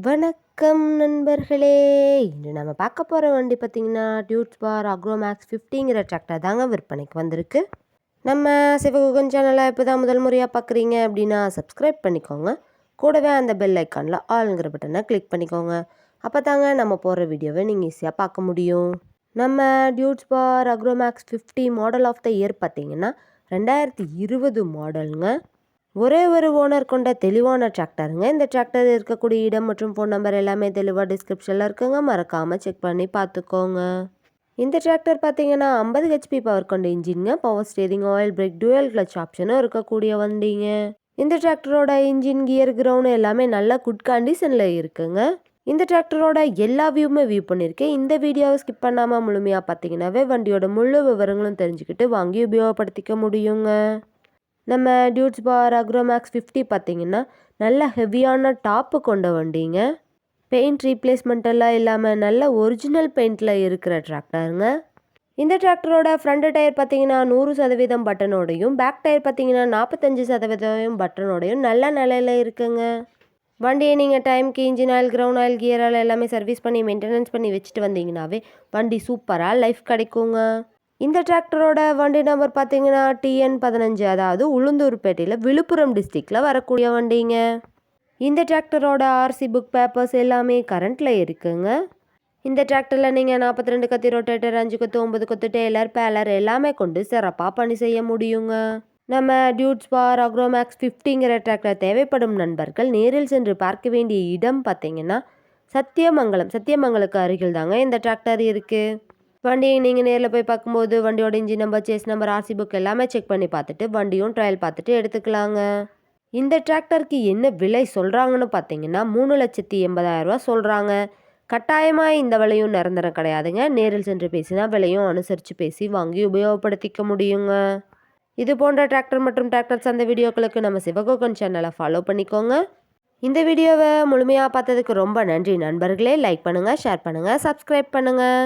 வணக்கம் நண்பர்களே. இன்று நம்ம பார்க்க போகிற வண்டி பார்த்திங்கன்னா டியூட்ஸ் பார் அக்ரோமேக்ஸ் 50ங்கிற டிராக்டர் தாங்க விற்பனைக்கு வந்திருக்கு. நம்ம சிவகுகன் சேனலை இப்போ தான் முதல் முறையாக பார்க்குறீங்க அப்படின்னா சப்ஸ்கிரைப் பண்ணிக்கோங்க. கூடவே அந்த பெல் ஐக்கானில் ஆளுங்கிற பட்டனை கிளிக் பண்ணிக்கோங்க. அப்போ தாங்க நம்ம போகிற வீடியோவை நீங்கள் ஈஸியாக பார்க்க முடியும். நம்ம டியூட்ஸ் பார் Agromaxx 50 model of the year பார்த்திங்கன்னா 2020 மாடலுங்க. ஒரே ஒரு ஓனர் கொண்ட தெளிவான டிராக்டருங்க. இந்த டிராக்டர் இருக்கக்கூடிய இடம் மற்றும் ஃபோன் நம்பர் எல்லாமே தெளிவாக டிஸ்கிரிப்ஷனில் இருக்குங்க. மறக்காமல் செக் பண்ணி பார்த்துக்கோங்க. இந்த டிராக்டர் பார்த்தீங்கன்னா 50 ஹெச்பி பவர் கொண்ட இன்ஜின்ங்க. Power steering, oil brake, dual clutch ஆப்ஷனும் இருக்கக்கூடிய வண்டிங்க. இந்த டிராக்டரோட இன்ஜின், கியர், கிரவுண்ட் எல்லாமே நல்ல குட் கண்டிஷனில் இருக்குங்க. இந்த டிராக்டரோட எல்லா வியூவுமே வியூ பண்ணியிருக்கேன். இந்த வீடியோவை ஸ்கிப் பண்ணாமல் முழுமையாக பார்த்தீங்கன்னாவே வண்டியோட முழு விவரங்களும் தெரிஞ்சுக்கிட்டு வாங்கி உபயோகப்படுத்திக்க முடியுங்க. நம்ம டியூட்ஸ் பார் அக்ரோமேக்ஸ் 50 பார்த்திங்கன்னா நல்ல ஹெவியான டாப்பு கொண்ட வண்டிங்க. பெயிண்ட் ரீப்ளேஸ்மெண்ட் எல்லாம் இல்லாமல் நல்ல ஒரிஜினல் பெயிண்டில் இருக்கிற டிராக்டருங்க. இந்த டிராக்டரோட ஃப்ரண்ட் டயர் பார்த்திங்கன்னா 100% பட்டனோடையும், பேக் டயர் பார்த்திங்கன்னா 45% பட்டனோடையும் நல்ல நிலையில் இருக்குங்க. வண்டியை நீங்கள் டைமுக்கு engine oil, ground oil, gear oil எல்லாமே சர்வீஸ் பண்ணி மெயின்டெனன்ஸ் பண்ணி வச்சுட்டு வந்தீங்கன்னாவே வண்டி சூப்பராக லைஃப் கிடைக்குங்க. இந்த டிராக்டரோட வண்டி நம்பர் பார்த்தீங்கன்னா TN 15, அதாவது உளுந்தூர்பேட்டையில் விழுப்புரம் டிஸ்ட்ரிக்டில் வரக்கூடிய வண்டிங்க. இந்த டிராக்டரோட RC புக் பேப்பர்ஸ் எல்லாமே கரண்ட்டில் இருக்குங்க. இந்த டிராக்டரில் நீங்கள் 42 கத்தி ரொட்டேட்டர், 5 கொத்து, 9 கொத்து டெய்லர், பேலர் எல்லாமே கொண்டு சிறப்பாக பணி செய்ய முடியுங்க. நம்ம டியூட்ஸ் பார் அக்ரோமேக்ஸ் 50ங்கிற டிராக்டர் தேவைப்படும் நண்பர்கள் நேரில் சென்று பார்க்க வேண்டிய இடம் பார்த்தீங்கன்னா சத்தியமங்கலுக்கு அருகில் தாங்க இந்த டிராக்டர் இருக்குது. வண்டியை நீங்கள் நேரில் போய் பார்க்கும்போது வண்டியோட engine number, chassis number, RC book எல்லாமே செக் பண்ணி பார்த்துட்டு வண்டியும் ட்ரையல் பார்த்துட்டு எடுத்துக்கலாங்க. இந்த டிராக்டருக்கு என்ன விலை சொல்கிறாங்கன்னு பார்த்தீங்கன்னா 3,80,000 சொல்கிறாங்க. கட்டாயமாக இந்த விலையும் நிரந்தரம் கிடையாதுங்க. நேரில் சென்று பேசினா விலையும் அனுசரித்து பேசி வாங்கி உபயோகப்படுத்திக்க முடியுங்க. இது போன்ற டிராக்டர் மற்றும் டிராக்டர் சந்தை வீடியோக்களுக்கு நம்ம சிவகுகன் சேனலை ஃபாலோ பண்ணிக்கோங்க. இந்த வீடியோவை முழுமையாக பார்த்ததுக்கு ரொம்ப நன்றி நண்பர்களே. லைக் பண்ணுங்கள், ஷேர் பண்ணுங்கள், சப்ஸ்கிரைப் பண்ணுங்கள்.